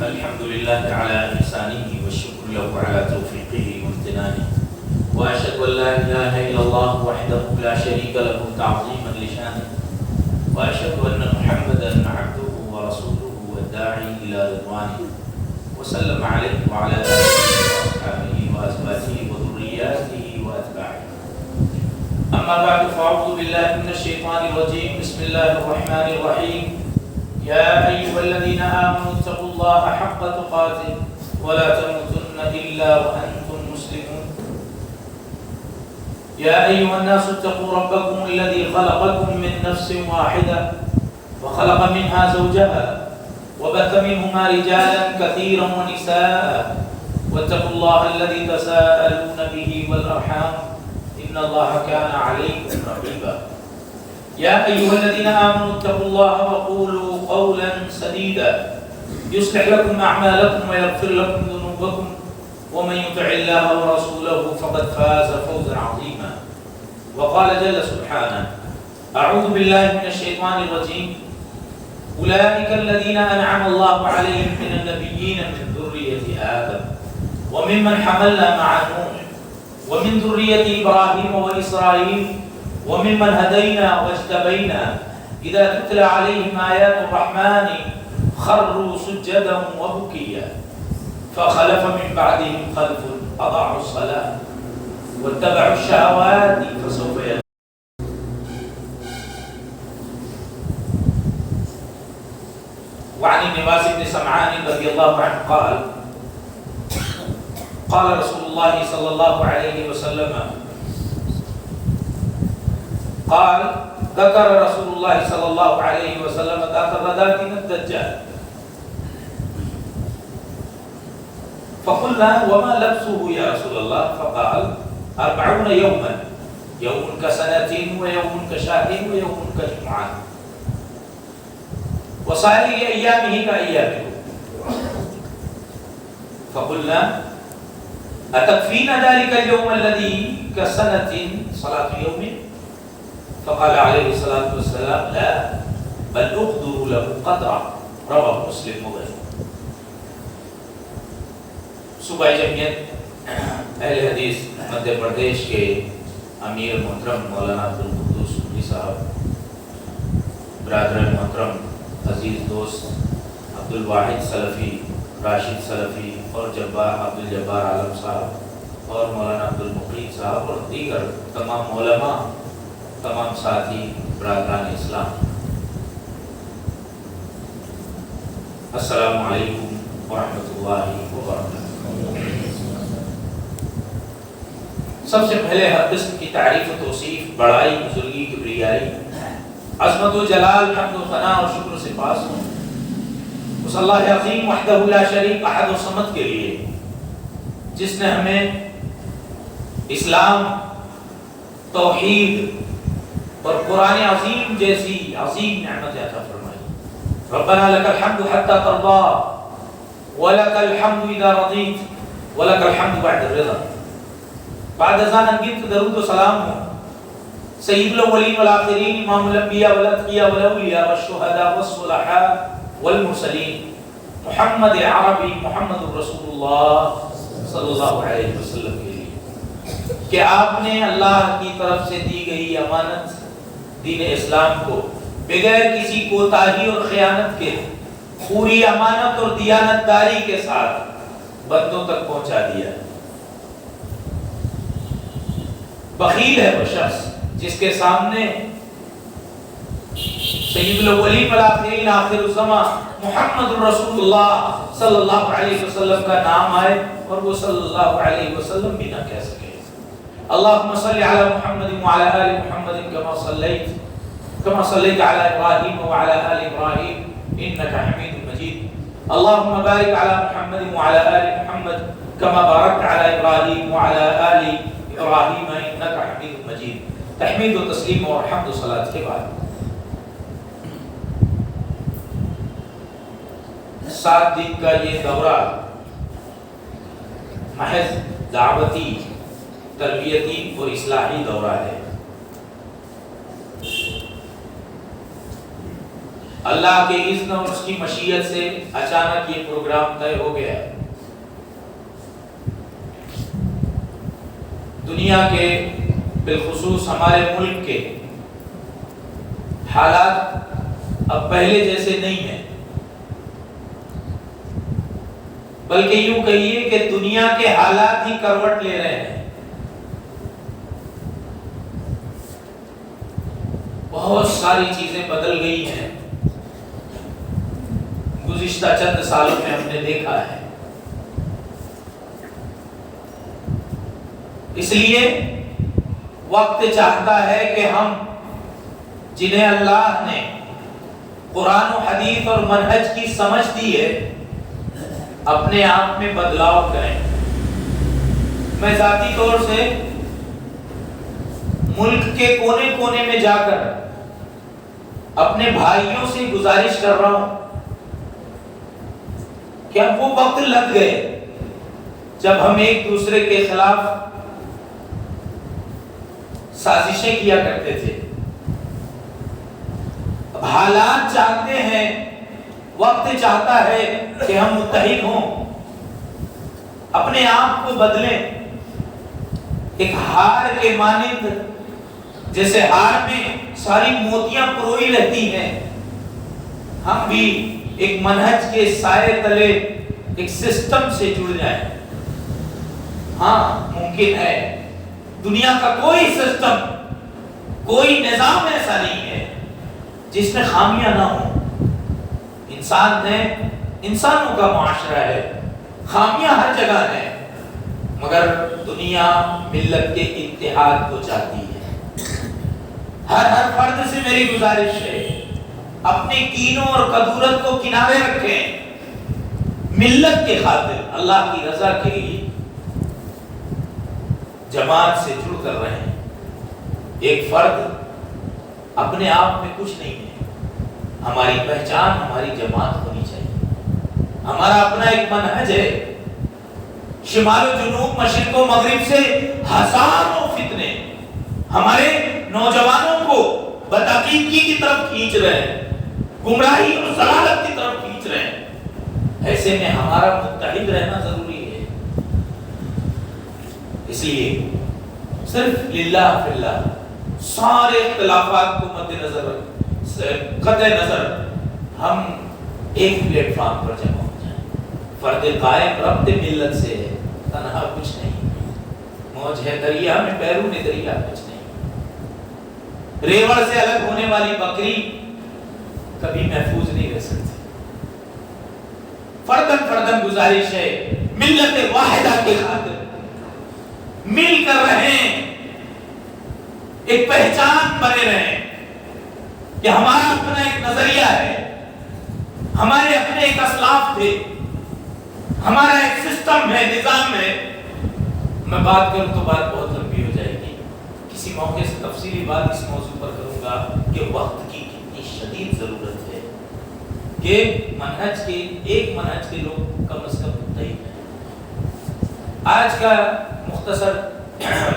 الحمد لله على إحسانه والشكر له على توفيقه وامتنانه وأشهد أن لا إله إلا الله وحده لا شريك له تعظيما لشانه وأشهد أن محمدا عبده ورسوله والداعي إلى رضوانه وسلم عليه وعلى آله وأصحابه وأزواجه وذرياته وأتباعه. أما بعد فأعوذ بالله من الشيطان الرجيم. بسم الله الرحمن الرحيم. يا أيها الذين آمنوا اتقوا الله حق تقاته ولا تموتن إلا وأنتم مسلمون. يا أيها الناس اتقوا ربكم الذي خلقكم من نفس واحدة وخلق منها زوجها وبث منهما رجالا كثيرا ونساء واتقوا الله الذي تساءلون به والأرحام إن الله كان عليكم رقيبا. يا أيها الذين آمنوا اتقوا الله وقولوا قولا سديدا يصلح لكم أعمالكم ويغفر لكم ذنوبكم ومن يطع الله ورسوله فقد فاز فوزا عظيما. وقال جل سبحانه: أعوذ بالله من الشيطان الرجيم. أولئك الذين أنعم الله عليهم من النبيين من ذرية آدم وممن حملنا مع نوح ومن ذرية إبراهيم وإسرائيل وممن هدينا واجتبينا إذا تتلى عليهم آيات الرحمن خروا سجدا وبكيا فخلف من بعدهم خلف أضاعوا الصلاة واتبعوا الشهوات فسوف يلقون. وعن النواس بن سمعان رضي الله عنه قال: قال رسول الله صلى الله عليه وسلم قال: ذكر رسول الله صلى الله عليه وسلم ذات الرداة الدجال فقلنا: وما لبسه يا رسول الله؟ فقال: 40 يوما، يوم كسنة ويوم كشهر ويوم كجمعة وسائر أيامه كأيامه. فقلنا: أتكفينا ذلك اليوم الذي كسنة صلاة يوم؟ فقال عليه الصلاة والسلام: لا، بل أقدر له قدرا. رواه مسلم وغيره. صوبہ جمعیت اہل حدیث مدھیہ پردیش کے امیر محترم مولانا عبدالقدوس صوفی صاحب، برادر محترم عزیز دوست عبدالواحد سلفی، راشد سلفی اور عبدالجبار عالم صاحب اور مولانا عبدالمقید صاحب اور دیگر تمام علماء، تمام ساتھی برادران اسلام، السلام علیکم ورحمۃ اللہ وبرکاتہ۔ سب سے پہلے ہر قسم کی تعریف و توصیف، بڑائی، بزرگی، کبریائی، عظمت و جلال، حمد و ثنا اور شکر سے پاس ہوں اس اللہ عظیم وحدہ لا شریک احد و صمد کے لیے، جس نے ہمیں اسلام، توحید اور قرآن عظیم جیسی عظیم نعمت عطا فرمائی۔ ربنا لك الحمد حتى ترضى ولك الحمد اذا رضيت ولك الحمد بعد الرضا۔ بعد ازان انگیت درود و سلام ہو سید الاولین والآخرین، امام الانبیاء والاتقیاء والاولیاء والشہداء والصلحاء والمرسلین، محمد عربی محمد رسول اللہ صلی اللہ علیہ وسلم کے لیے کہ آپ نے اللہ کی طرف سے دی گئی امانت دین اسلام کو بغیر کسی کوتاہی اور خیانت کے پوری امانت اور دیانت داری کے ساتھ بندوں تک پہنچا دیا۔ بخیل ہے وہ شخص جس کے سامنے سید الاولین والآخرین، آخر الزمان محمد رسول اللہ صلی اللہ علیہ وسلم کا نام آئے اور وہ صلی اللہ علیہ وسلم بھی نہ کہہ سکے۔ اللهم صل على محمد وعلى آل محمد كما صليت على إبراهيم وعلى آل إبراهيم إنك حميد مجيد. اللهم بارك على محمد وعلى آل محمد كما باركت على إبراهيم وعلى آل إبراهيم إنك حميد مجيد. تحمید و تسلیم اور حمد و صلاۃ کے بعد 7 دن کا یہ دورہ محض دعوتی، تربیتی اور اصلاحی دورہ ہے۔ اللہ کے اذن اور اس کی مشیت سے اچانک یہ پروگرام طے ہو گیا۔ دنیا کے بالخصوص ہمارے ملک کے حالات اب پہلے جیسے نہیں ہیں، بلکہ یوں کہیے کہ دنیا کے حالات ہی کروٹ لے رہے ہیں۔ بہت ساری چیزیں بدل گئی ہیں گزشتہ چند سالوں میں، ہم نے دیکھا ہے۔ اس لیے وقت چاہتا ہے کہ ہم جنہیں اللہ نے قرآن و حدیث اور منہج کی سمجھ دی ہے اپنے آپ میں بدلاؤ کریں۔ میں ذاتی طور سے ملک کے کونے کونے میں جا کر اپنے بھائیوں سے گزارش کر رہا ہوں کہ اب وہ وقت لگ گئے جب ہم ایک دوسرے کے خلاف سازشیں کیا کرتے تھے۔ اب حالات چاہتے ہیں، وقت چاہتا ہے کہ ہم متحد ہوں، اپنے آپ کو بدلیں۔ ایک ہار کے مانند، جیسے ہار میں ساری موتیاں پروئی رہتی ہیں، ہم بھی ایک منہج کے سائے تلے ایک سسٹم سے جڑ جائیں۔ ہاں ممکن ہے، دنیا کا کوئی سسٹم، کوئی نظام ایسا نہیں ہے جس میں خامیاں نہ ہوں۔ انسانوں کا معاشرہ ہے، خامیاں ہر جگہ ہیں، مگر دنیا ملت کے اتحاد کو چاہتی ہے۔ ہر فرد سے میری گزارش ہے، اپنے کینوں اور کدورت کو کنارے رکھیں، ملت کے خاطر، اللہ کی رضا کے لیے جماعت سے جڑ کر رہے ہیں۔ ایک فرد اپنے آپ میں کچھ نہیں ہے، ہماری پہچان ہماری جماعت ہونی چاہیے۔ ہمارا اپنا ایک منہج ہے۔ شمال و جنوب، مشرق و مغرب سے ہزاروں فتنے ہمارے نوجوانوں کو بدعقیدگی کی طرف کھینچ رہے ہیں، گمراہی اور ضلالت کی طرف کھینچ رہے ہیں۔ ایسے میں ہمارا متحد رہنا ضروری ہے۔ اس لیے صرف للہ فی اللہ سارے اختلافات کو مد نظر قطع نظر ہم ایک پلیٹ فارم پر جمع ہو جائیں۔ فرد قائم ربط ملت سے ہے، تنہا کچھ نہیں۔ موج ہے دریا میں، بیرون دریا کچھ نہیں۔ ریوڑ سے الگ ہونے والی بکری کبھی محفوظ نہیں رہ سکتی۔ فردن گزارش ہے، ملت واحدہ کی خاطر مل کر رہیں، ایک پہچان بنے رہیں کہ ہمارا اپنا ایک نظریہ ہے، ہمارے اپنے ایک اسلاف تھے، ہمارا ایک سسٹم ہے، نظام ہے۔ میں بات کروں تو بات بہت لمبی ہو جائے گی، کسی موقع سے تفصیلی بات اس موضوع پر کروں گا کہ وقت کی کتنی شدید ضرورت ہے کہ ایک منہج کے لوگ کم از کم متحد ہیں۔ آج کا مختصر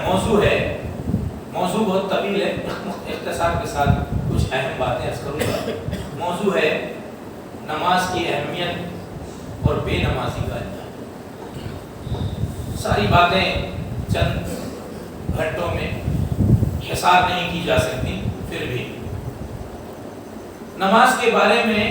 موضوع ہے، موضوع بہت طویل ہے، اختصار کے ساتھ کچھ اہم باتیں عرض کروں گا۔ موضوع ہے نماز کی اہمیت اور بے نمازی کا انجام۔ ساری باتیں چند گھنٹوں میں حصار نہیں کی جا سکتی، پھر بھی نماز کے بارے میں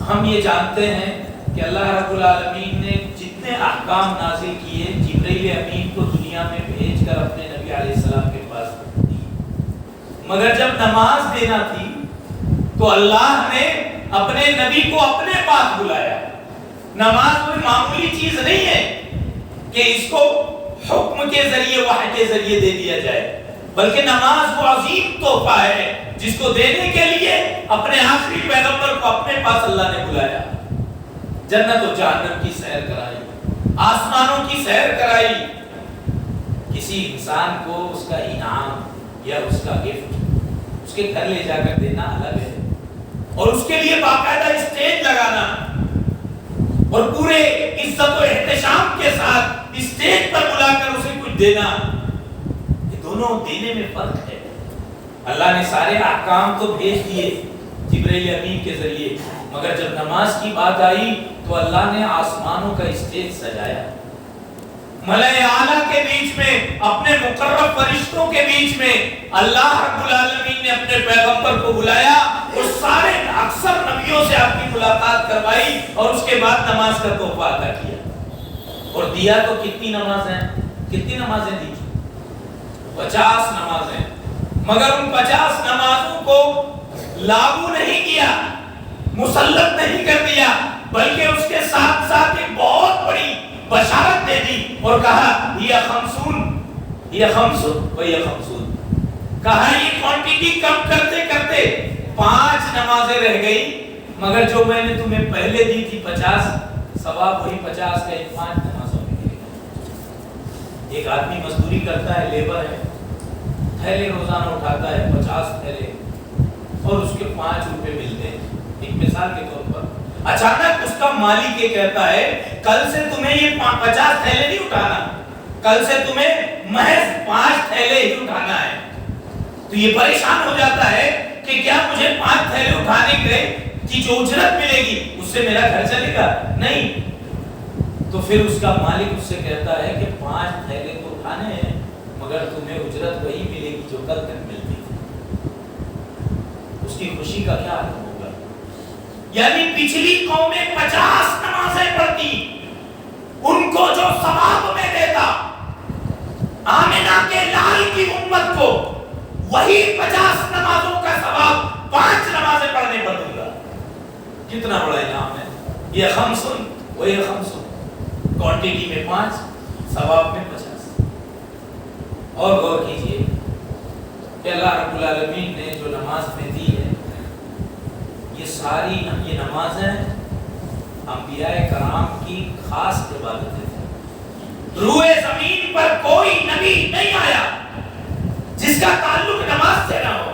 ہم یہ جانتے ہیں کہ اللہ رب العالمین نے جتنے احکام نازل کیے جبرائیل امین کو دنیا میں بھیج کر اپنے نبی علیہ السلام کے پاس دی، مگر جب نماز دینا تھی تو اللہ نے اپنے نبی کو اپنے پاس بلایا۔ نماز کوئی معمولی چیز نہیں ہے کہ اس کو حکم کے ذریعے، وحی کے ذریعے دے دیا جائے، بلکہ نماز وہ عظیم تحفہ ہے جس کو دینے کے لیے اپنے آخری پیغمبر کو اپنے پاس اللہ نے بلایا۔ جنت و جہنم کی سیر کرائی، آسمانوں کی سیر کرائی۔ کسی انسان کو اس کا انعام یا اس کا گفٹ اس کے گھر لے جا کر دینا الگ ہے، اور اس کے لیے باقاعدہ اسٹیج لگانا اور پورے عزت و احتشام کے ساتھ اسٹیج پر بلا کر اسے کچھ دینا، یہ دونوں دینے میں فرق ہے۔ اللہ نے سارے احکام تو بھیج دیے، جبرائیل امین کے ذریعے، مگر جب نماز کی بات آئی تو اللہ نے آسمانوں کا اسٹیج سجایا، ملائے اعلیٰ کے بیچ میں، اپنے مقرب فرشتوں کے بیچ میں اللہ رب العالمین نے اپنے پیغمبر کو بلایا، اس سارے اکثر نبیوں سے آپ کی ملاقات کروائی اور اس کے بعد نماز کا تحفہ عطا کیا۔ اور دیا تو کتنی نمازیں، کتنی نمازیں دی؟ 50 نمازیں، مگر ان 50 نمازوں کو لاگو نہیں کیا، مسلط نہیں کر دیا، بلکہ اس کے ساتھ ساتھ ایک بہت بڑی بشارت دے دی اور کہا یہ خمسون کہا یہ کوانٹیٹی کم کرتے کرتے 5 نمازیں رہ گئی، مگر جو میں نے تمہیں پہلے دی تھی 50، ثواب وہی 50 کا 5 نمازوں میں ملے گا۔ ایک آدمی مزدوری کرتا ہے، لیبر ہے، تھیلے روزانہ اٹھاتا ہے 50 تھیلے، اور اس کے 5 روپے ملتے ہیں، ایک مثال کے طور پر۔ اچانک اس کا مالک یہ کہتا ہے کل سے تمہیں یہ 50 تھیلے نہیں اٹھانا، کل سے تمہیں محض 5 تھیلے ہی اٹھانا ہے۔ تو یہ پریشان ہو جاتا ہے کہ کیا مجھے 5 تھیلے اٹھانے کی جو اجرت ملے گی اس سے میرا گھر چلے گا؟ نہیں۔ تو پھر اس کا مالک اس سے کہتا ہے کہ 5 تھیلے تو اٹھانے ہیں، مگر تمہیں اجرت وہی ملے گی جو کل تک ملتی تھی۔ اس کی خوشی کا کیا حال ہوگا؟ یعنی پچھلی قومیں 50 نمازیں پڑھتی، ان کو جو ثواب میں دیتا آمنہ کے لال کی امت کو وہی 50 نمازوں کا ثواب 5 نمازیں پڑھنے پر دوں گا۔ کتنا بڑا انعام ہے یہ! خمسن وہی خمسن، کوانٹیٹی میں 5، ثواب میں 50۔ اور غور کیجئے کہ اللہ رب العالمین نے جو نماز میں دی ہے، یہ ساری یہ نمازیں انبیاء کرام کی خاص عبادتیں تھیں۔ روئے زمین پر کوئی نبی نہیں آیا جس کا تعلق نماز سے نہ ہو۔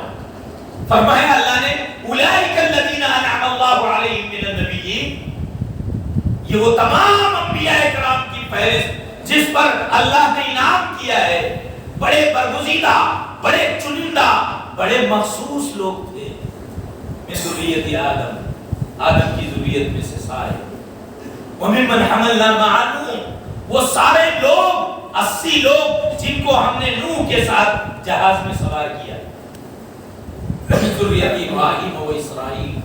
فرمایا اللہ نے اولئک الذین انعم اللہ علیہم من النبیین، یہ وہ تمام انبیاء کرام کی فہرست جس پر اللہ نے انعام کیا ہے، بڑے برگزیدہ، بڑے چنندہ، بڑے مخصوص لوگ تھے۔ من ذریت آدم کی ذریت میں سے سارے، وممن حملنا مع نوح، وہ سارے لوگ 80 لوگ جن کو ہم نے نوح کے ساتھ جہاز میں سوار کیا۔ من ذریت ابراہیم و اسرائیل،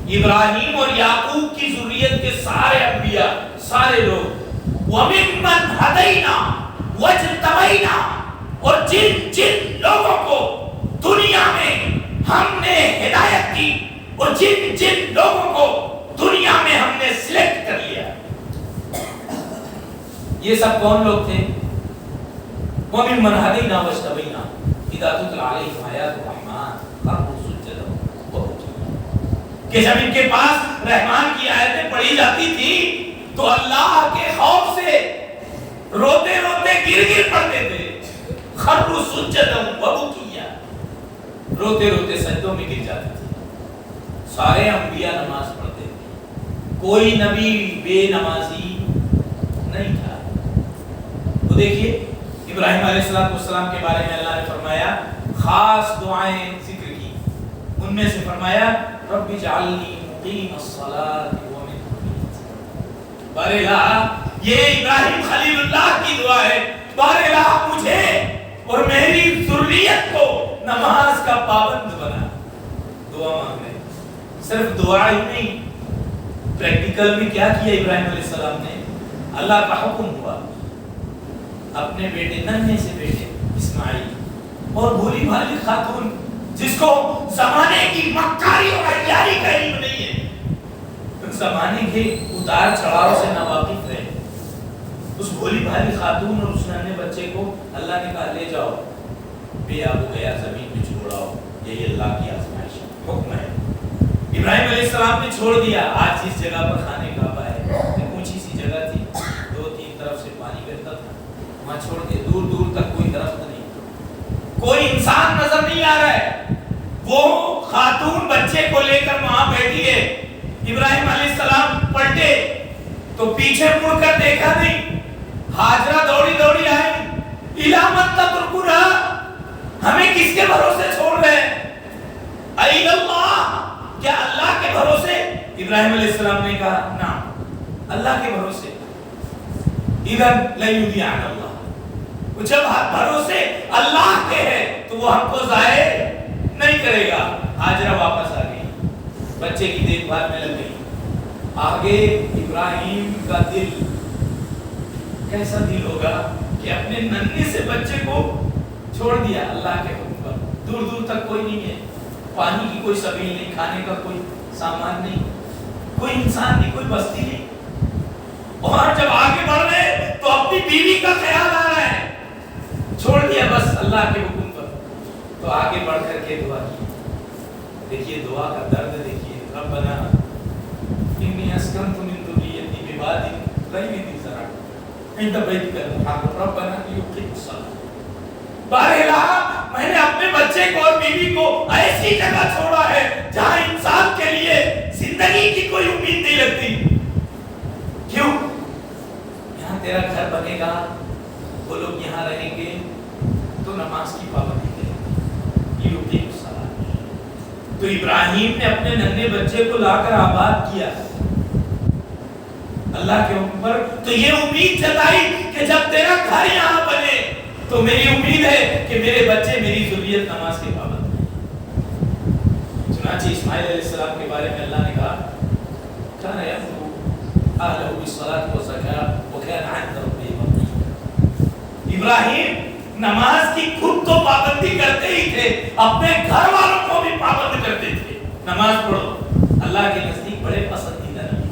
ابراہیم اور یعقوب کی ذریت کے سارے انبیاء، سارے لوگ۔ وممن ہدینا واجتبینا، اور جن لوگوں کو دنیا میں ہم نے ہدایت کی اور جن لوگوں کو دنیا میں ہم نے سلیکٹ کر لیا۔ یہ سب کون لوگ تھے؟ وَمِمَّنْ هَدَيْنَا وَاجْتَبَيْنَا إِذَا تُتْلَىٰ عَلَيْهِمْ آيَاتُ الرَّحْمَٰنِ خَرُّوا سُجَّدًا وَبُكِيًا، کہ جب ان کے پاس رحمان کی آیتیں پڑھی جاتی تھی تو اللہ کے خوف سے روتے روتے گر پڑتے تھے۔ خَرُّوا سُجَّدًا وَبُكِيًا، روتے روتے سجدوں میں گر جاتے تھے۔ سارے انبیاء نماز پڑھتے تھے، کوئی نبی بے نمازی نہیں تھا۔ تو دیکھیے ابراہیم علیہ السلام کے بارے میں اللہ نے فرمایا، خاص دعائیں ذکر کی، ان میں سے فرمایا رب اجعلنی مقیم الصلاۃ ومن ذریتی۔ بار الہ، یہ ابراہیم خلیل اللہ کی دعا ہے، بار الہ مجھے اور میری ذریت کو نماز کا پابند بنا۔ دعا مانگ رہے، صرف دعا ہی نہیں، پریکٹیکل میں کیا کیا ابراہیم علیہ السلام نے؟ اللہ کا حکم ہوا، اپنے بیٹے ننھے سے بیٹے اسماعیل اور بھولی بھالی خاتون جس کو زمانے کی مکاری اور عیاری کا علم نہیں ہے، زمانے کے اتار چڑھاؤ سے ناواقف رہے، اس بھولی بھالی خاتون اور اس ننھے بچے کو اللہ نے کہا لے جاؤ، بے آب و گیا زمین میں چھوڑاؤ، یہی اللہ کی آزمائش حکم ہے۔ ابراہیم علیہ السلام نے چھوڑ دیا۔ آج جس جگہ پر خانے کعبہ ہے، ایک اونچی سی جگہ تھی، 2-3 طرف سے پانی بہتا تھا، وہاں چھوڑ دیا۔ دور دور تک کوئی درخت نہیں، کوئی انسان نظر نہیں آ رہا ہے۔ وہ خاتون بچے کو لے کر وہاں بیٹھی ہے۔ ابراہیم علیہ السلام پلٹے تو پیچھے مڑ کر دیکھا نہیں۔ ہاجرہ دوڑی دوڑی آئی، اِلَىٰ مَن تَتْرُكُنَا، ہمیں کس کے بھروسے چھوڑ رہے ہیں؟ اَيْنَ اللَّهُ، کیا ابراہیم علیہ السلام نے کہا نا اللہ کے بھروسے، اذن لن یضیعن اللہ، جب بھروسے اللہ کے ہے تو وہ ہم کو ضائع نہیں کرے گا۔ ہاجرہ واپس آ گئی، بچے کی دیکھ بھال میں لگ گئی۔ آگے ابراہیم کا دل کیسا دل ہوگا کہ اپنے ننھے سے بچے کو چھوڑ دیا اللہ کے حکم پر، دور دور تک کوئی نہیں ہے، پانی کی کوئی سبیل نہیں، کھانے کا کوئی سامان نہیں، کوئی انسان نہیں، کوئی بستی نہیں، اور جب آگے بڑھ رہے تو اپنی بیوی کا خیال آ رہا ہے، چھوڑ دیا بس اللہ کے حکم پر۔ تو آگے بڑھ کر کے دعا کی، دیکھیے دعا کا درد دیکھیے، ربنا انی اسکنت من ذریتی بواد غیر ذی زرع عند بیتک المحرم ربنا لیقیموا الصلاۃ۔ بارے الہ، میں نے اپنے بچے کو اور بیوی کو ایسی جگہ چھوڑا ہے جہاں انسان کے لیے زندگی کی کوئی امید نہیں لگتی، کیوں؟ یہاں تیرا گھر بنے گا، وہ لوگ یہاں رہیں گے تو نماز کی پابندی کریں گے، لیقیموا الصلاۃ۔ تو ابراہیم نے اپنے ننھے بچے کو لا کر آباد کیا اللہ کے اوپر، تو یہ امید جتائی کہ جب تیرا گھر یہاں بنے تو میری امید ہے کہ میرے بچے، میری ذریت نماز کے پابند ہیں۔ چنانچہ اسماعیل علیہ السلام کے بارے میں اللہ نے کہا کان یأمر اہلہ بالصلاۃ والزکاۃ وکان عند ربہ مرضیہ۔ ابراہیم نماز کی خود تو پابندی کرتے ہی تھے، اپنے گھر والوں کو بھی پابند کرتے تھے، نماز پڑھو۔ اللہ کے نزدیک بڑے پسندیدہ نبی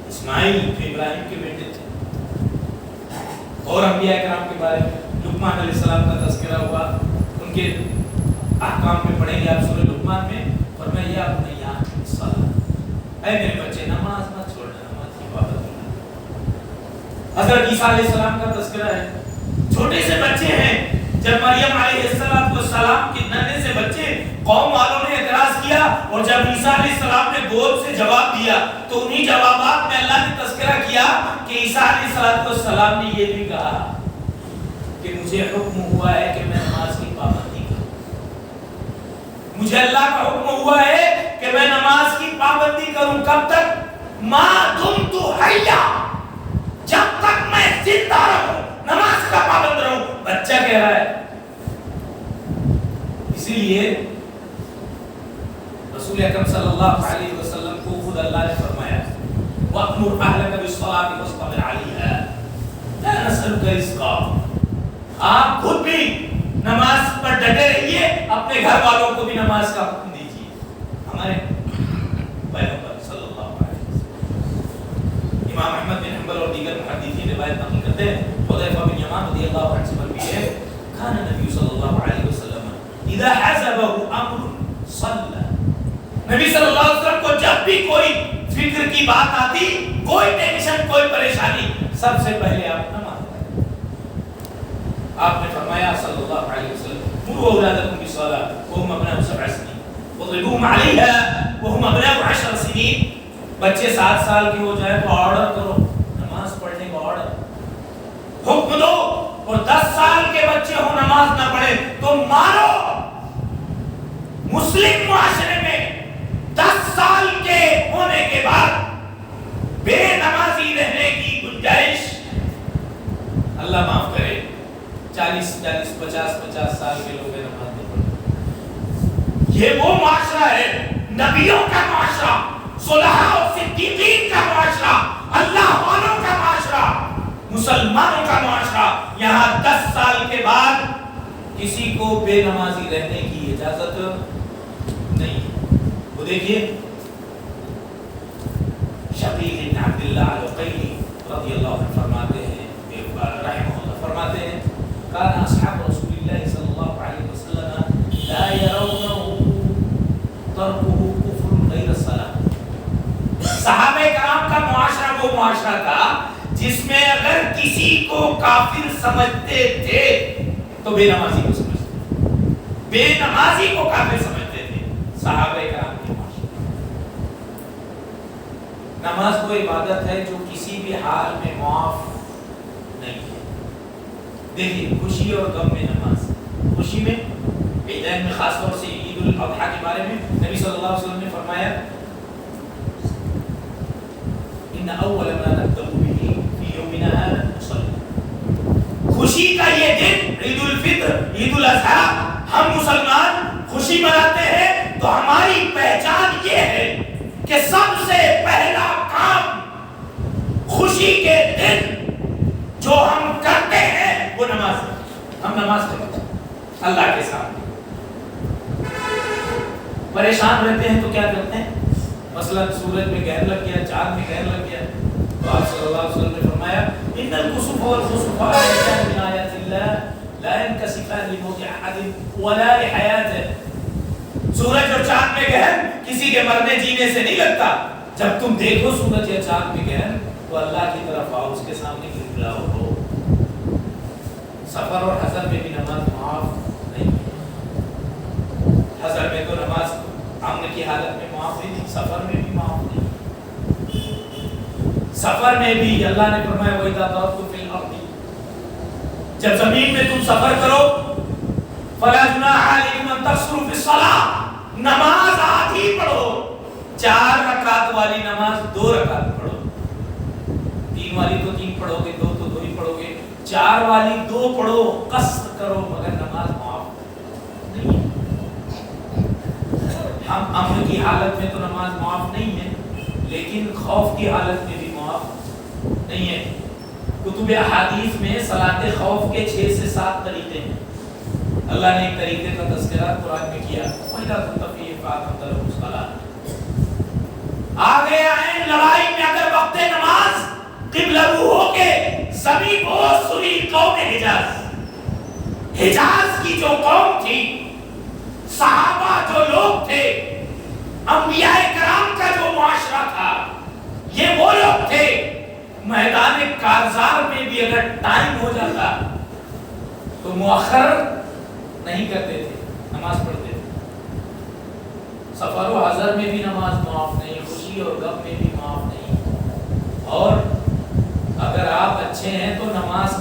اسماعیل جو ابراہیم کے بیٹے تھے۔ اور انبیاء کرام کے بارے میں لقمان علیہ السلام کا تذکرہ ہوا، ان کے احکام میں پڑھیں گے آپ سورہ لقمان میں، فرمایا یا بنیا الصلاۃ، اے میرے بچے نماز مت چھوڑنا، نماز کی پابندی کرنا۔ حضرت عیسیٰ علیہ السلام کا تذکرہ ہے، چھوٹے سے بچے ہیں، جب مریم علیہ السلام کے ننھے سے بچے، قوم والوں نے اعتراض کیا، اور جب عیسیٰ علیہ السلام نے گود سے جواب دیا تو انہی جوابات میں اللہ نے تذکرہ کیا کہ عیسیٰ علیہ السلام نے یہ بھی کہا کہ مجھے حکم ہوا ہے کہ میں نماز کی پابندی کروں، مجھے اللہ کا حکم ہوا ہے کہ میں نماز کی پابندی کروں، کب تک؟ ما دمت حیا، جب تک میں زندہ رہوں نماز کا پابند رہوں۔ بچہ کہہ رہا ہے، اسی لیے رسول اکرم صلی اللہ علیہ وسلم کو خود اللہ نے فرمایا وَأْمُرْ أَهْلَكَ بِالصَّلَاةِ وَاصْطَبِرْ عَلَيْهَا لَا نَسْأَلُكَ رِزْقًا۔ آپ خود بھی نماز پر ڈٹے رہیے، اپنے گھر والوں کو بھی نماز کا حکم دیجیے۔ ہمارے پیغمبر صلی اللہ علیہ وسلم، امام احمد بن حنبل اور دیگر محدثین روایت نقل کرتے ہیں، حذیفہ بن یمان رضی اللہ عنہ سے مروی ہے، کان نبی صلی اللہ علیہ وسلم اذا حزبه امر صلی، نبی صلی اللہ علیہ وسلم کو جب بھی کوئی فکر کی بات آتی، کوئی ٹینشن، کوئی پریشانی، سب سے پہلے آپ نماز پڑھیں۔ آپ نے فرمایا صلی اللہ علیہ وسلم مروا اولادکم بالصلاۃ وهم ابناء 7 سنین واضربوهم علیہا وهم ابناء 10 سنین۔ بچے 7 سال کے ہو جائے تو آرڈر کرو، نماز پڑھنے کا آرڈر حکم دو، اور 10 سال کے بچے ہو نماز نہ پڑھے تو مارو۔ مسلم معاشرے میں 10 سال کے ہونے کے بعد بے نمازی رہنے کی گنجائش، اللہ معاف کرے، 40 50 سال کے لوگ نماز نہیں پڑھتے۔ یہ وہ معاشرہ ہے، نبیوں کا معاشرہ، صلحاء و صدیقین کا معاشرہ، اللہ والوں کا معاشرہ، مسلمانوں کا معاشرہ۔ یہاں 10 سال کے بعد کسی کو بے نمازی رہنے کی اجازت نہیں ہے۔ وہ دیکھیے شقیق بن عبداللہ العقیلی رضی اللہ عنہ فرماتے ہیں، رحمہ اللہ فرماتے ہیں، کان اصحاب رسول اللہ صلی اللہ علیہ وسلم لا يرونه ترکه کفر غیر الصلاۃ۔ صحابہ کرام کا معاشرہ وہ معاشرہ تھا جس میں اگر کسی کو کافر سمجھتے تھے تو بے نمازی کو سمجھتے تھے، بے نمازی کو کافر سمجھتے تھے۔ صحابہ کرام کے معاشرے، نماز وہ عبادت ہے جو کسی بھی حال میں معاف نہیں ہے۔ دیکھیے خوشی اور غم میں نماز، خوشی میں عیدین میں خاص طور سے عید الاضحیٰ کے بارے میں نبی صلی اللہ علیہ وسلم نے فرمایا اول ما نبدأ به في يومنا هذا الصلاة. خوشی کا یہ دن عید الفطر عید الاضحیٰ ہم مسلمان خوشی مناتے ہیں تو ہماری پہچان یہ ہے کہ سب سے پہلا کام خوشی کے دن جو ہم کرتے ہیں وہ نماز ہے. ہم نماز پڑھتے ہیں اللہ کے سامنے. پریشان رہتے ہیں تو کیا کرتے ہیں؟ مثلا سورج میں گہر لگ گیا, چاند میں گہر لگ گیا, تو آپ صلی اللہ علیہ وسلم نے فرمایا ان الکسوف والخسوف آیتان من آیات اللہ لا ينکسفان لموت احد ولا لحیاته. سورج اور چاند میں گہر کسی کے مرنے جینے سے نہیں لگتا. جب تم دیکھو سورج یا چاند میں گہر تو اللہ کی طرف آؤ, اس کے سامنے گڑگڑاؤ ہو. سفر اور حضر میں بھی نماز معاف نہیں ہے. حضر میں تو نماز امن کی حالت میں معاف نہیں, سفر میں بھی معاف نہیں. سفر میں بھی اللہ نے فرمایا وَإِذَا ضَرَبْتُمْ فِي الْأَرْضِ, جب زمین میں تم سفر کرو فَلَا جُنَاحَ عَلَيْكُمْ أَن تَقْصُرُوا فِي الصَّلَاةِ, نماز آدھی پڑھو. 4 رکعت والی نماز 2 رکعت پڑھو. 3 والی تو 3 پڑھو گے, 2 تو 2 ہی پڑھو گے. 4 والی 2 پڑھو, قصد کرو, مگر نماز معاف نہیں ہے. ہم امن کی حالت میں تو نماز معاف نہیں ہے, لیکن خوف کی حالت میں بھی معاف نہیں ہے. کتب احادیث میں صلاۃ خوف کے 6 سے 7 طریقے ہیں. اللہ نے ایک طریقے کا تذکرہ قرآن میں کیا, وَإِذَا كُنْتَ فِيهِمْ فَأَقِمْ لَهُمُ الصَّلَاةَ. آگے آئیں لڑائی میں اگر وقت نماز قبلہ رو ہو کے زمین بہت سنی قوم حجاز, حجاز کی جو قوم تھی, صحابہ جو لوگ تھے, انبیاء کرام کا جو معاشرہ تھا, یہ وہ لوگ تھے میدان کارزار میں بھی اگر ٹائم ہو جاتا تو مؤخر نہیں کرتے تھے, نماز پڑھتے تھے. سفر و حضر میں بھی نماز معاف نہیں, خوشی اور غم میں بھی معاف نہیں. اور اگر آپ اچھے ہیں تو نماز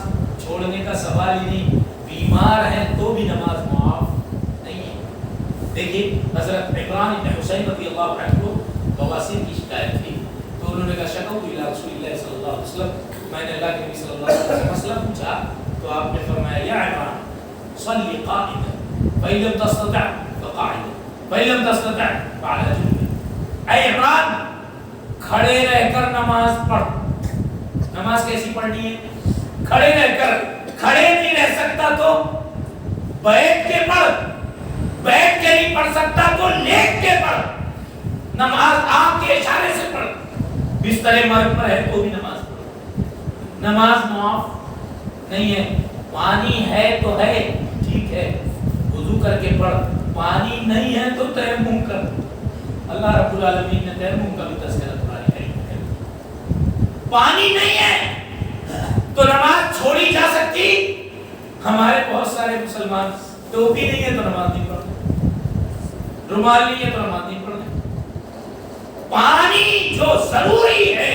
چھوڑنے کا سوال ہی نہیں, بیمار ہیں تو بھی نماز معاف نہیں ہے. دیکھیے حضرت عمران بن حسین رضی اللہ عنہ کو بواسیر کی شکایت تھی, تو انہوں نے کہا شکوت الی رسول اللہ صلی اللہ علیہ وسلم, میں نے اللہ کے نبی صلی اللہ علیہ وسلم مسئلہ پوچھا تو آپ نے فرمایا یا عمران صلی قائما فإن لم تستطع فقاعدا فإن لم تستطع فعلى جنب. اے عمران کھڑے رہ کر نماز پڑھ. نماز کیسی پڑھنی ہے؟ کھڑے رہ کر. کھڑے نہیں رہ سکتا تو بیٹھ کے پڑھ, بیٹھ کے نہیں پڑھ سکتا تو لیٹ کے پڑھ. نماز آنکھ کے اشارے سے پڑھ. بستر مرگ پر ہے تو بھی نماز پڑھ. نماز معاف نہیں ہے. پانی ہے تو ہے, ٹھیک ہے, وضو کر کے پڑھ. پانی نہیں ہے تو تیمم کر. اللہ رب العالمین نے تیمم کا بھی تذکرہ قرآن کریم میں ہے. پانی نہیں ہے تو نماز چھوڑی جا سکتی. ہمارے بہت سارے مسلمان ٹوپی نہیں ہے تو نماز نہیں پڑھتے, رومال نہیں ہے تو نماز نہیں پڑھتے. پانی جو ضروری ہے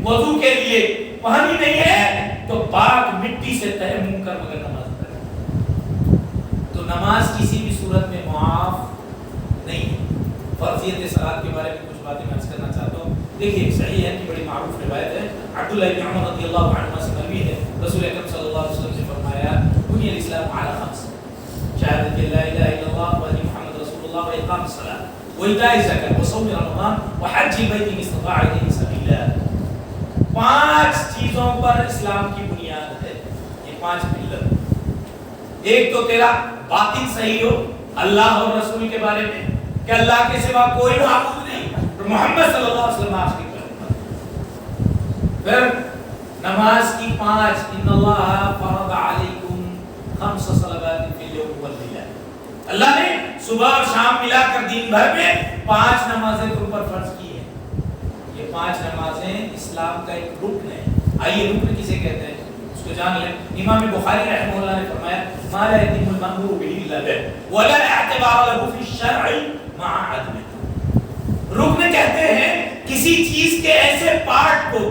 وضو کے لیے, پانی نہیں ہے تو پاک مٹی سے تیمم کر مگر نماز پڑھ. تو نماز کسی بھی صورت میں معاف نہیں ہے. فرضیت صلاۃ کے بارے میں کچھ باتیں میں عرض کرنا چاہتا ہوں. دیکھیے صحیح ہے کہ بڑی معروف روایت ہے, عبداللہ بن عمر رضی اللہ عنہ سے مروی ہے, رسول اکرم صلی اللہ علیہ وسلم سے فرمایا بنی الاسلام علی خمس, شہادت لا الہ الا اللہ و ان محمد رسول اللہ و اقام الصلاۃ و ایتاء الزکاۃ و صوم رمضان و حج البیت من استطاع الیہ سبیلا. 5 چیزوں پر اسلام کی بنیاد ہے. یہ 5 پلر. ایک تو تیرا باطن صحیح ہو اللہ اور رسول کے بارے میں کہ اللہ کے سوا کوئی معبود نہیں, محمد صلی اللہ علیہ وسلم آخری پیغمبر. پھر نماز کی 5, ان اللہ فرض علیکم 5 صلوات فی اليوم واللیلہ. اللہ نے صبح اور شام ملا کر دن بھر میں 5 نمازیں تم پر فرض کی ہیں. یہ 5 نمازیں اسلام کا ایک رکن ہے. آئیے رکن کسے کہتے ہیں اس کو جان لیں. امام بخاری رحمہ اللہ نے فرمایا ما لا يتم المأمور به الا به ولا اعتبار له في الشرع مع عدمه. رکن کہتے ہیں کسی چیز کے ایسے پارٹ کو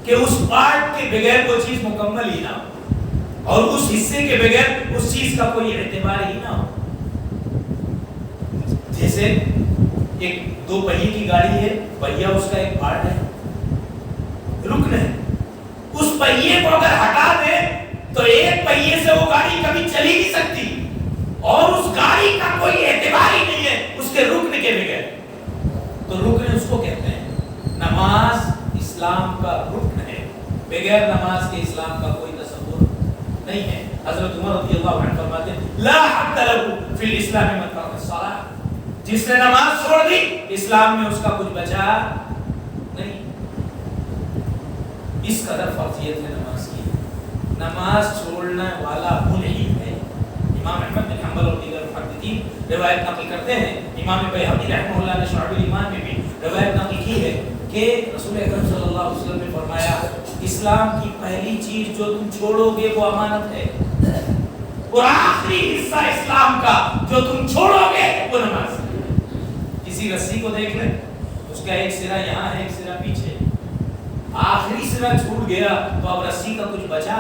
کہ اس پارٹ کے بغیر وہ چیز مکمل ہی نہ ہو, اور اس حصے کے بغیر اس چیز کا کوئی اعتبار ہی نہ ہو. جیسے ایک 2 پہیے کی گاڑی ہے, پہیا اس کا ایک پارٹ ہے, رکن ہے. اس پہیے کو اگر ہٹا دے تو ایک پہیے سے وہ گاڑی کبھی چلی نہیں سکتی اور اس گاڑی کا کوئی اعتبار ہی نہیں ہے اس کے رکن کے بغیر. تو رکن اس کو کہتے ہیں. نماز اسلام کا رکن ہے. بغیر نماز کے اسلام کا کوئی تصور نہیں ہے. حضرت عمر رضی اللہ عنہ فرماتے ہیں لا حد له فی الاسلام من ترک الصلاۃ. جس نے نماز چھوڑ دی اسلام میں اس کا کچھ بچا نہیں. اس قدر فرضیت ہے نماز کی. نماز چھوڑنے والا ملحد ہے. امام احمد بن حنبل اور دیگر محدثین روایت نقل کرتے ہیں. امام بیہقی رحمہ اللہ نے شعب الایمان میں بھی روایت نقل کی ہے کہ رسول اکرم صلی اللہ علیہ وسلم نے فرمایا اسلام کی پہلی چیز جو تم چھوڑو گے وہ امانت ہے اور آخری حصہ اسلام کا جو تم چھوڑو گے وہ نماز ہے. کسی رسی کو دیکھ لیں اس کا ایک سرا یہاں ہے ایک سرا پیچھے. آخری سرا چھوٹ گیا تو اب رسی کا کچھ بچا.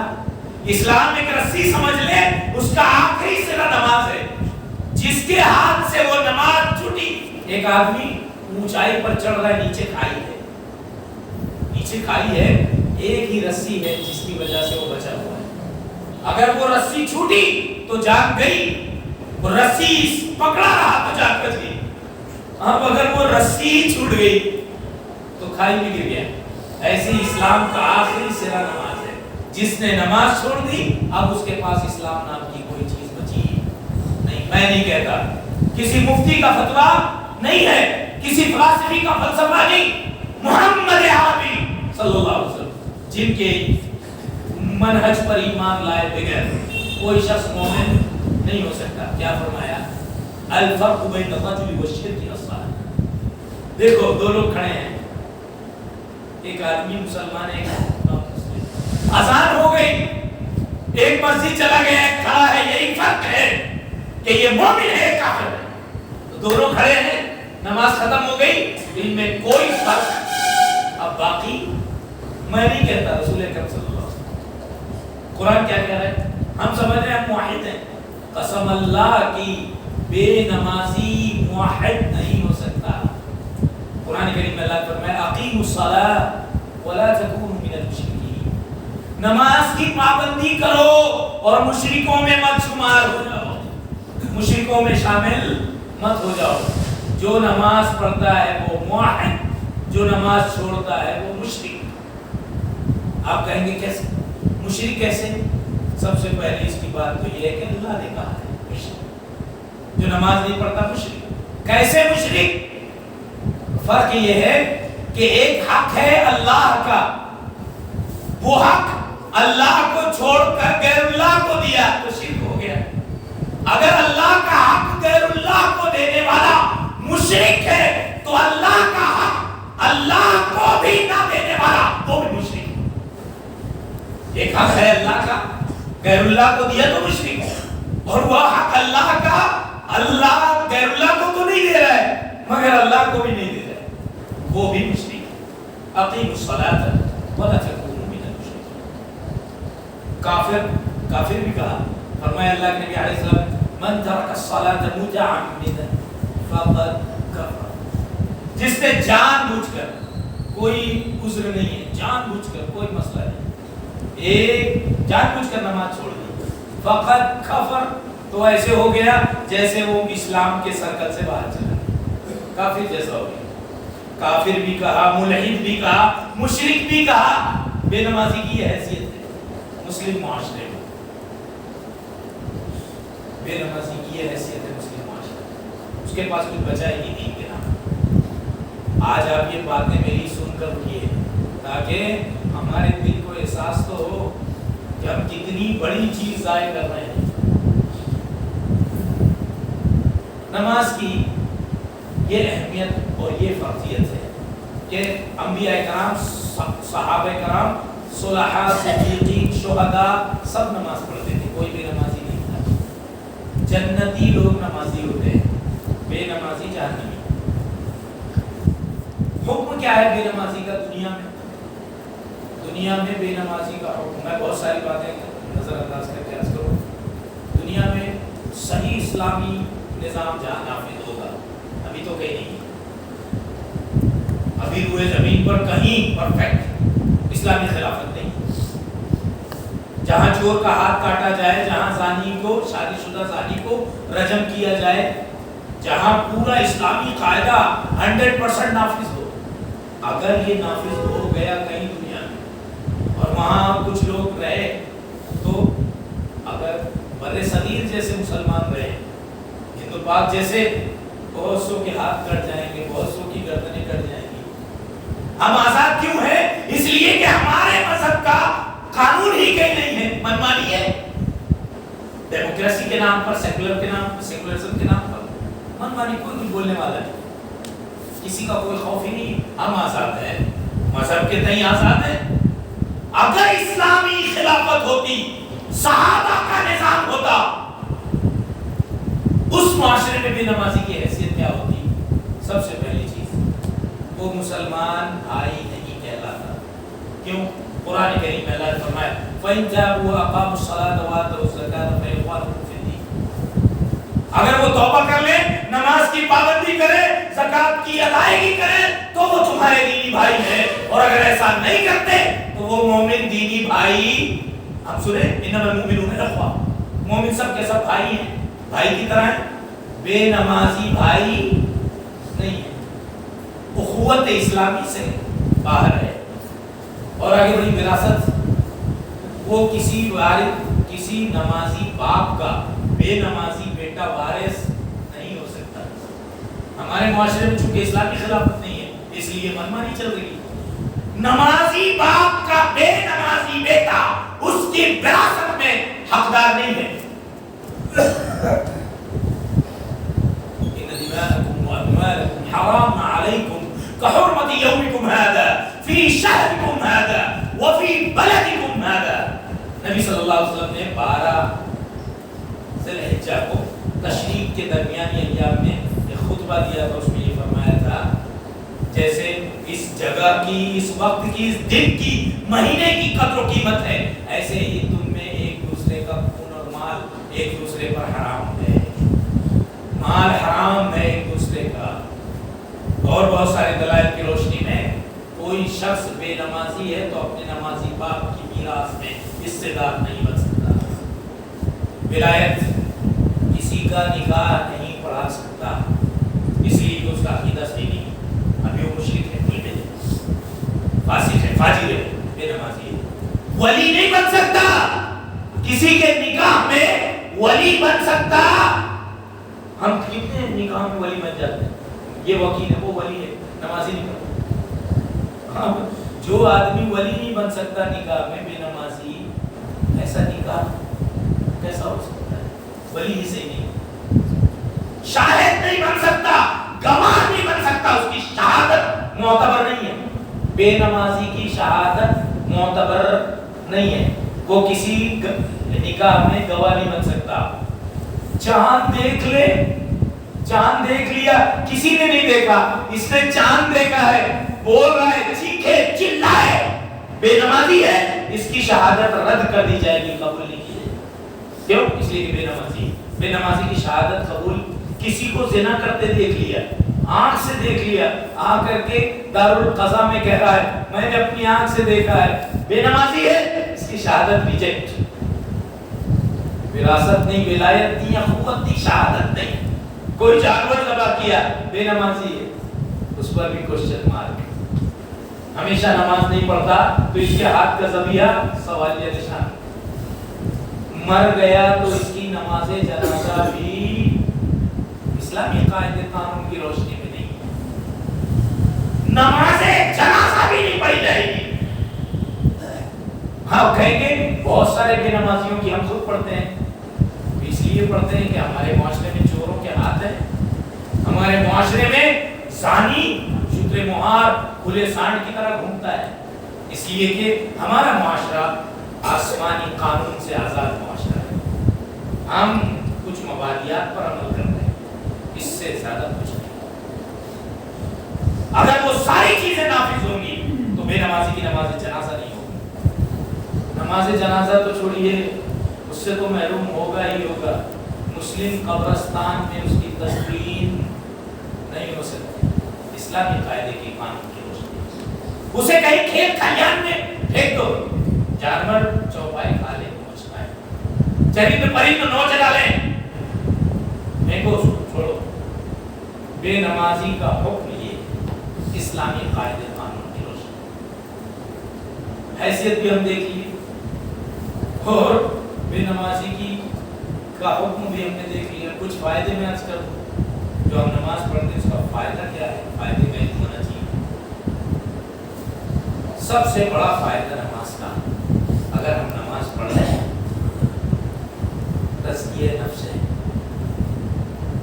اسلام ایک رسی سمجھ لے اس کا آخری سرا نماز ہے. جس کے ہاتھ سے وہ نماز چھوٹی. ایک آدمی اونچائی پر چڑھ رہا ہے نیچے کھائی ہے. نیچے کھائی ہے ایک ہی رسی ہے جس کی وجہ سے وہ بچا ہوا ہے. اگر وہ رسی چھوٹی تو جان گئی. وہ رسی پکڑا رہا تو جان بچ گئی. اب اگر وہ رسی چھوٹ گئی تو کھائی میں گر گیا. ایسے اسلام کا آخری سرا نماز ہے. جس نے نماز چھوڑ دی اب اس کے پاس اسلام نام کی کوئی چیز بچی نہیں. میں نہیں کہتا کسی مفتی کا فتویٰ نہیں ہے کسی فلسفی کا فلسفہ نہیں. محمد عربی صلی اللہ علیہ وسلم جن کے منہج پر ایمان لائے بغیر کوئی شخص مومن نہیں ہو سکتا. کیا فرمایا الفرق بین الرجل والشرک الصلاۃ. دیکھو دو لوگ کھڑے ہیں ایک آدمی مسلمان ہے ایک نان مسلم. اذان ہو گئی ایک مسجد چلا گیا کھڑا ہے. یہی فرق ہے کہ یہ مومن ہے کافر ہے. تو دونوں کھڑے ہیں نماز ختم ہو گئی ان میں کوئی فرق. اب باقی میں نہیں کہتا رسول اکرم صلی اللہ علیہ وسلم. قرآن کیا کہہ رہا ہے ہم سمجھ رہے ہیں ہم موحد ہیں. قسم اللہ کی بے نمازی موحد نہیں ہو سکتا. قرآن کریم میں اللہ فرمایا اقیموا الصلاۃ ولا تکونوا من المشرکین. نماز کی پابندی کرو اور مشرکوں میں مت شمار ہو جاؤ. مشرکوں میں شامل مت ہو جاؤ. جو نماز پڑھتا ہے وہ موحد جو نماز چھوڑتا ہے وہ مشرک. آپ کہیں گے کیسے مشرک کیسے؟ سب سے پہلے اس کی بات تو یہ ہے کہ اللہ نے کہا ہے مشرک. جو نماز نہیں پڑھتا مشرک. کیسے مشرک؟ فرق یہ ہے کہ ایک حق ہے اللہ کا وہ حق اللہ کو چھوڑ کر غیر اللہ کو دیا تو شرک ہو گیا. اگر اللہ کا حق غیر اللہ کو دینے والا مشرک ہے تو اللہ کا حق اللہ کو بھی نہ دینے والا وہ بھی مشرک. ایک حق ہے اللہ کا غیر اللہ کو دیا تو مشرک اور وہ حق اللہ کا اللہ غیر اللہ کو تو نہیں دے رہا ہے مگر اللہ کو بھی نہیں دے رہا ہے وہ بھی مشرک. اقیموا الصلاۃ ولا تکونوا من المشرکین. کافر بھی کہا فرمایا اللہ کے نبی علیہ السلام من ترک الصلاۃ متعمدا فقد کفر. جس نے جان بوجھ کر کوئی عذر نہیں ہے جان بوجھ کر کوئی مسئلہ نہیں ایک جان بوجھ کر نماز چھوڑ دی فقد کفر تو ایسے ہو گیا جیسے وہ اسلام کے سرکل سے باہر چلا کافر جیسا ہو گیا. کافر بھی کہا ملحد بھی کہا مشرک بھی کہا. بے نمازی کی یہ حیثیت ہے مسلم معاشرے میں. بے نمازی کی یہ حیثیت ہے مسلم معاشرے. اس کے پاس کچھ بچا ہی نہیں دین کے نام. آج آپ یہ باتیں میری سن کر اٹھیے تاکہ ہمارے دل کو احساس تو ہو کہ ہم کتنی بڑی چیز ضائع کر رہے ہیں. نماز کی یہ اہمیت اور یہ فرضیت ہے کہ انبیاء کرام صحابہ کرام صلحاء صدیقین شہداء سب نماز پڑھتے تھے. کوئی بے نمازی نہیں تھا. جنتی لوگ نمازی ہوتے ہیں بے نمازی جہنمی. حکم کیا ہے بے نمازی کا دنیا میں؟ دنیا میں بے نمازی کا حکم میں بہت ساری باتیں نظر انداز کر کے عرض کروں. دنیا میں صحیح اسلامی نظام جہاں نافذ ہوگا ابھی تو کہیں نہیں. ابھی روئے زمین پر کہیں پرفیکٹ اسلامی خلافت نہیں. جہاں چور کا ہاتھ کاٹا جائے، جہاں زانی کو، شادی شدہ زانی کو رجم کیا جائے، جہاں پورا اسلامی قاعدہ 100% نافذ ہو. اگر یہ نافذ ہو گیا کہیں دنیا میں اور وہاں کچھ لوگ رہے، تو اگر بر صغیر جیسے مسلمان رہے، ہندو پاک جیسے، بہت سو کے ہاتھ کٹ جائیں گے، بہت سو کی گردنیں کٹ جائیں گی. ہم آزاد کیوں ہیں؟ اس لیے کہ ہمارے مذہب کا قانون ہی کہیں نہیں ہے، منمانی ہے. ڈیموکریسی کے نام پر، سیکولر کے نام پر، سیکولرزم کے نام پر منمانی کوئی نہیں بولنے والا ہے. کسی کا کوئی خوف ہی نہیں. ہم آزاد ہیں، مذہب کے تئیں آزاد ہیں. اگر اسلامی خلافت ہوتی، صحابہ کا نظام ہوتا، اس معاشرے میں بے نمازی کی حیثیت کیا ہوتی؟ سب سے پہلی چیز، وہ مسلمان بھائی نہیں کہلاتا. کیوں؟ قرآن کریم میں اللہ نے فرمایا فَإِن تَابُوا وَأَقَامُوا الصَّلَاةَ وَآتَوُا الزَّكَاةَ فَإِخْوَانُكُمْ فِي الدِّينِ. اگر وہ توبہ کر لیں، نماز کی پابندی کریں، زکات کی ادائیگی کریں، تو وہ تمہارے دینی بھائی ہیں. اور اگر ایسا نہیں کرتے تو وہ مومن دینی بھائی، ہم سنیں انما المؤمنون اخوہ، مومن سب کے سب بھائی ہیں، بھائی کی طرح ہیں. بے نمازی بھائی نہیں ہے، اخوت اسلامی سے باہر ہے. اور آگے بڑی وراثت، وہ کسی وارث، کسی نمازی باپ کا بے نمازی بیٹا وارث نہیں ہو سکتا. ہمارے معاشرے میں چونکہ اسلامی خلافت نہیں ہے، اس لیے منمانی چل رہی ہے. نمازی باپ کا بے نمازی بیٹا اس کی وراثت میں حقدار نہیں ہے. ان دماءکم واموالکم حرام علیکم کحرمت یومکم ھذا فی شہرکم ھذا وفی بلدکم ھذا. نبی صلی اللہ علیہ وسلم نے 12 ذی الحجہ کو تشریق کے درمیانی ایام میں ایک خطبہ دیا تھا. اس میں یہ فرمایا تھا جیسے اس جگہ کی، اس وقت کی، اس دن کی، مہینے کی قدر و قیمت ہے، ایسے ہی تم میں ایک دوسرے کا خون اور مال ایک دوسرے پر حرام ہے. مال حرام ہے ایک دوسرے کا. اور بہت سارے دلائل کی روشنی میں کوئی شخص بے نمازی ہے تو اپنے نمازی باپ کی میراث میں حصے دار نہیں بن سکتا. ولایت کسی کا نکاح نہیں پڑھا سکتا، اس لیے کہ اس کا عقیدہ صحیح نہیں. ابھی وہ مشرک ہے، ملحد ہے، فاسق ہے، فاجر ہے، بے نمازی ہے. ولی نہیں بن سکتا، کسی کے نکاح میں ولی بن سکتا. ہم کتنے نکاح میں ولی بن جاتے ہیں، یہ وکیل ہے، وہ ولی ہے، نمازی نہیں بنتا. جو آدمی ولی نہیں بن سکتا نکاح میں، بے نمازی، ایسا نکاح کیسا ہو سکتا ہے؟ ولی ہی سے نہیں. شاہد نہیں بن سکتا، گواہ نہیں بن سکتا، اس کی شہادت معتبر نہیں ہے. بے نمازی کی شہادت معتبر نہیں ہے، وہ کسی نکاح میں گواہ نہیں بن سکتا. چاند دیکھ لے، چاند دیکھ لیا، کسی نے نہیں دیکھا، اس نے چاند دیکھا ہے، بول رہا ہے، چیخے چلائے، بے نمازی ہے، اس کی شہادت رد کر دی جائے گی، قبول نہیں کی جائے گی. کیوں؟ اس لیے کہ بے نمازی کی شہادت قبول. کسی کو زنا کرتے دیکھ لیا، آنکھ سے دیکھ لیا، آ کر کے دارالقضاء میں کہہ رہا ہے میں نے اپنی آنکھ سے دیکھا ہے، بے نمازی ہے، اس کی شہادت ریجیکٹ. وراثت نہیں، ولایت نہیں، اخوت نہیں، شہادت نہیں. کوئی جانور ذبح کیا، بے نمازی ہے، اس پر بھی کوشچن مارک. ہمیشہ نماز نہیں پڑھتا تو اس کے ہاتھ کا ذبیحہ سوالیہ نشان. مر گیا تو اس کی نماز جنازہ بھی اسلامی قاعدے قانون کی روشنی میں نہیں. نماز جنازہ بھی نہیں پڑھی جائے گی. ہاں کہیں گے بہت سارے بے نمازیوں کی ہم خود پڑھتے ہیں، اس لیے پڑھتے ہیں کہ ہمارے معاشرے میں چوروں کے ہاتھ ہیں، ہمارے معاشرے میں زانی شتر مہار کھلے سانڈ کی طرح گھومتا ہے. اس لیے کہ ہمارا معاشرہ آسمانی قانون سے آزاد معاشرہ ہے. ہم کچھ مبادیات پر عمل کر رہے ہیں، اس سے زیادہ کچھ نہیں. اگر وہ ساری چیزیں نافذ ہوں گی تو بے نمازی کی نماز جنازہ نہیں ہوگی. نماز جنازہ تو چھوڑیے، اس سے تو محروم ہوگا ہی ہوگا. مسلم قبرستان میں اس کی تدفین نہیں ہو سکتی اسلامی قاعدے کی قانون کی روشنی. اسے کہیں کھیت کھلیان میں پھینک دو، جانور چوپائی کھا لے نوچ پائے، چرند پرند نوچ ڈالیں، پھینکو اس کو، چھوڑو۔ بے نمازی کا حکم یہ اسلامی قاعدے قانون کی روشنی، حیثیت بھی ہم دیکھ لیے اور بے نمازی کی کا حکم بھی ہم نے دیکھ لیا۔ کچھ فائدے میں عرض کر دوں، جو ہم نماز پڑھتے ہیں اس کا فائدہ کیا ہے، فائدے کا علم ہونا چاہیے۔ سب سے بڑا فائدہ نماز کا، اگر ہم نماز پڑھ رہے ہیں، تزکیہ نفس ہے،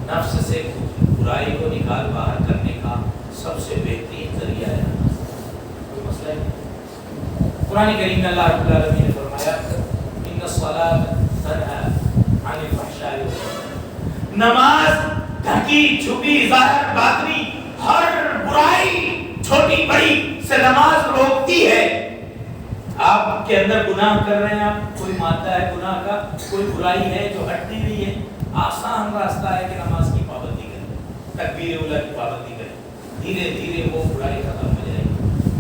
نفس سے برائی کو نکال باہر کرنے کا سب سے بہترین ذریعہ ہے نماز۔ کوئی مسئلہ نہیں۔ قرآن کریم میں اللہ رب العالمین نے فرمایا ان الصلاۃ تنہی عن الفحشاء والمنکر، نماز ڈھکی چھپی ظاہر باطنی ہر برائی چھوٹی بڑی سے نماز روکتی ہے۔ آپ کے اندر گناہ کر رہے ہیں، آپ کوئی مادہ ہے گناہ کا، کوئی برائی ہے جو ہٹتی نہیں ہے، آسان راستہ ہے کہ نماز کی پابندی کریں، تکبیر اولیٰ کی پابندی کریں، دھیرے دھیرے وہ برائی ختم ہو جائے گی۔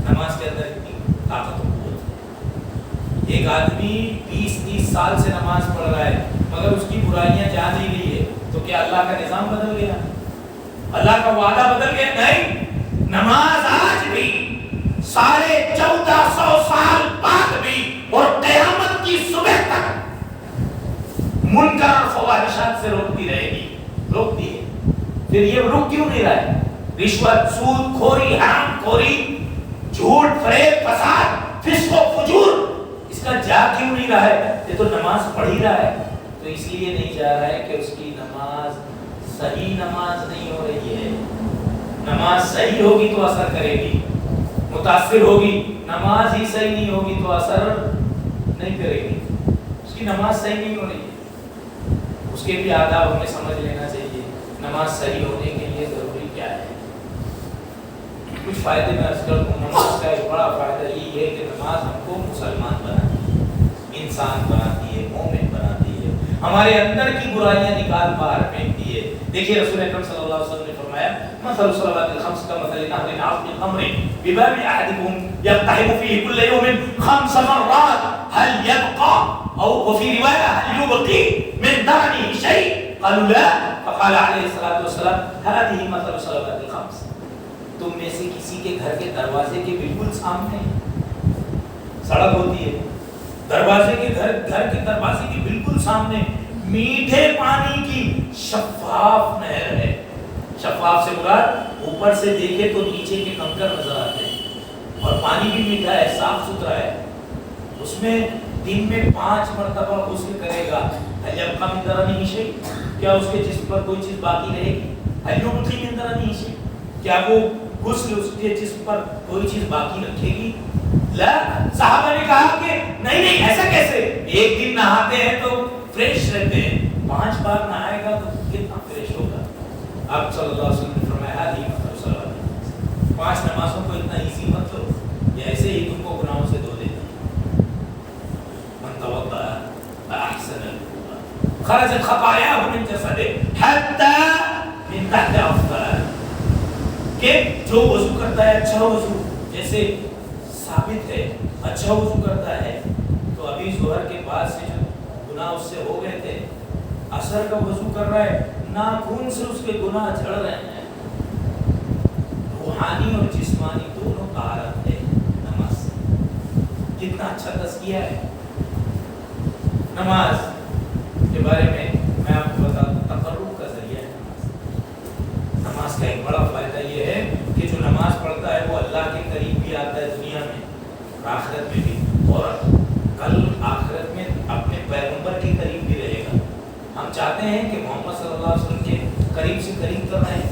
نماز کے اندر اتنی طاقت و قوت ہے۔ ایک آدمی 20-30 سال سے نماز پڑھ رہا ہے مگر اس کی برائیاں جان نہیں رہی ہے، تو کیا اللہ کا نظام بدل گیا، اللہ کا وعدہ بدل گیا؟ نہیں، نماز آج بھی 1450 سال بعد بھی اور قیامت کی صبح تک منکر اور فواحشات سے روکتی رہے گی، روکتی ہے۔ پھر یہ رک کیوں نہیں رہا ہے؟ رشوت، سود خوری، حرام خوری، جھوٹ، فریب، فساد، فسق و فجور، اس کا جا کیوں نہیں رہا ہے؟ یہ تو نماز پڑھ ہی رہا ہے، تو اس لیے نہیں جا رہا ہے کہ اس کی نماز صحیح نماز نہیں ہو رہی ہے۔ نماز صحیح ہوگی تو اثر کرے گی، متاثر ہوگی، نماز ہی صحیح نہیں ہوگی تو اثر نہیں کرے گی۔ اس کی نماز صحیح نہیں ہو رہی ہے، اس کے بھی آداب ہمیں سمجھ لینا چاہیے۔ نماز صحیح ہونے کے لیے ضروری کیا ہے؟ کچھ فائدے میں عرض کر دوں۔ نماز کا ایک بڑا فائدہ یہ ہے کہ نماز ہم کو مسلمان بناتی ہے، انسان بناتی ہے، مومن بناتی ہے، ہمارے اندر کی برائیاں نکال باہر پھینکتی ہے۔ دیکھیے رسول اکرم صلی اللہ علیہ وسلم نے فرمایا مثل الصلوات الخمس كمثل نهر عظم خمر بباب احدكم يقتحم فيه كل يوم 5 مرات هل يبقى او وفي روايه هل يبقي من درنه شيء قالوا لا فقال عليه الصلاه والسلام هذه مثل الصلوات الخمس، تم میں سے کسی کے گھر کے دروازے کے بالکل سامنے سڑک ہوتی ہے، دروازے کے گھر کے دروازے کے بالکل سامنے میٹھے پانی کی شفاف نہر ہے۔ شفاف سے مراد اوپر سے دیکھے تو نیچے کے کنکر نظر آتے ہیں، اور پانی بھی میٹھا ہے، صاف ستھرا ہے، اس میں دن میں 5 مرتبہ غسل کرے گا۔ یبقی من درنہ شیء، کیا اس کے جسم پر کوئی چیز باقی رہے گی؟ یبقی من درنہ شیء، کیا وہ غسل اس کے جسم پر کوئی چیز باقی رکھے گی؟ لا، صحابہ نے کہا کہ نہیں ایسا کیسے؟ ایک دن نہاتے ہیں تو فریش رہتے ہیں، 5 بار نہائے گا تو کتنا فریش ہوگا؟ آپ صلی اللہ علیہ وسلم نے فرمایا حدیث مطلب 5 نمازوں کو اتنا ایزی مت لو، یہ ایسے ہی تم کو گناہوں سے دھو دیتی ہے۔ من توضأ فأحسن الوضوء خرجت خطاياه من جسده حتى من تحت أظفاره، کہ جو وضو کرتا ہے اچھا وضو، جیسے ثابت ہے اچھا وضو کرتا ہے، تو ابھی ظہر کے بعد سے جو گناہ اس سے ہو گئے تھے، عصر کا وضو کر رہا ہے، ناخون سے اس کے گناہ جھڑ رہے ہیں۔ روحانی اور جسمانی دونوں طہارت ہے نماز، کتنا اچھا تزکیہ ہے۔ نماز کے بارے میں آپ کو بتا دوں، تقرب کا ذریعہ ہے نماز۔ نماز کا ایک بڑا فائدہ یہ ہے کہ جو نماز پڑھتا ہے وہ اللہ کے قریب بھی آتا ہے دنیا میں اور آخرت میں بھی، اور کل آخرت میں اپنے پیغمبر کے قریب بھی رہے گا۔ ہم چاہتے ہیں کہ محمد صلی اللہ علیہ وسلم کے قریب سے قریب کر رہے ہیں،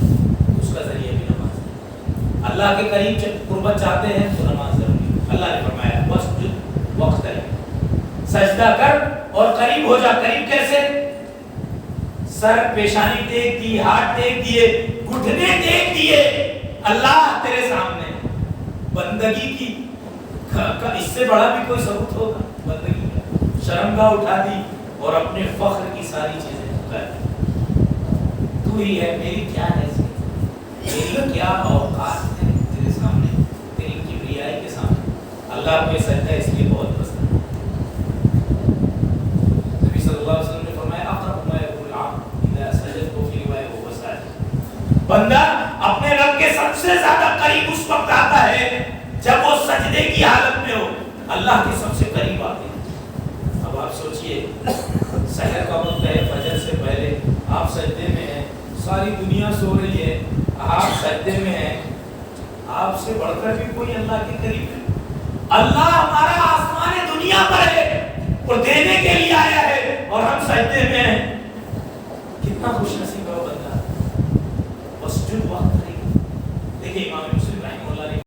اس کا ذریعہ بھی نماز ہے۔ اللہ کے قریب قربت چاہتے ہیں تو نماز ضروری ہے۔ اللہ نے فرمایا واسجد واقترب، سجدہ کر اور قریب ہو جا۔ قریب کیسے؟ سر پیشانی ٹیک دی، ہاتھ ٹیک دیے، گھٹنے ٹیک دیے، اللہ تیرے سامنے۔ بندگی کی اس سے بڑا بھی کوئی ثبوت ہوگا؟ بندگی کا شرمگاہ اٹھا دی اور اپنے فخر کی ساری چیزیں جھکا دی۔ تو ہی ہے، میری کیا حیثیت، میری کیا اوقات ہے تیرے سامنے، تیری کبریائی کے سامنے۔ اللہ کو یہ سجدہ اس بندہ اپنے رب کے سب سے زیادہ قریب اس وقت آتا ہے جب وہ سجدے کی حالت میں ہو، اللہ کے سب سے قریب آتے ہیں۔ اب آپ سوچئے سحر کا وقت ہے، فجر سے پہلے آپ سجدے میں ہیں، ساری دنیا سو رہی ہے، آپ سجدے میں ہیں، آپ سے بڑھ کر بھی کوئی اللہ کے قریب ہے؟ اللہ ہمارا آسمان دنیا پر ہے اور دینے کے لیے آیا ہے اور ہم سجدے میں ہیں، کتنا خوش نصیب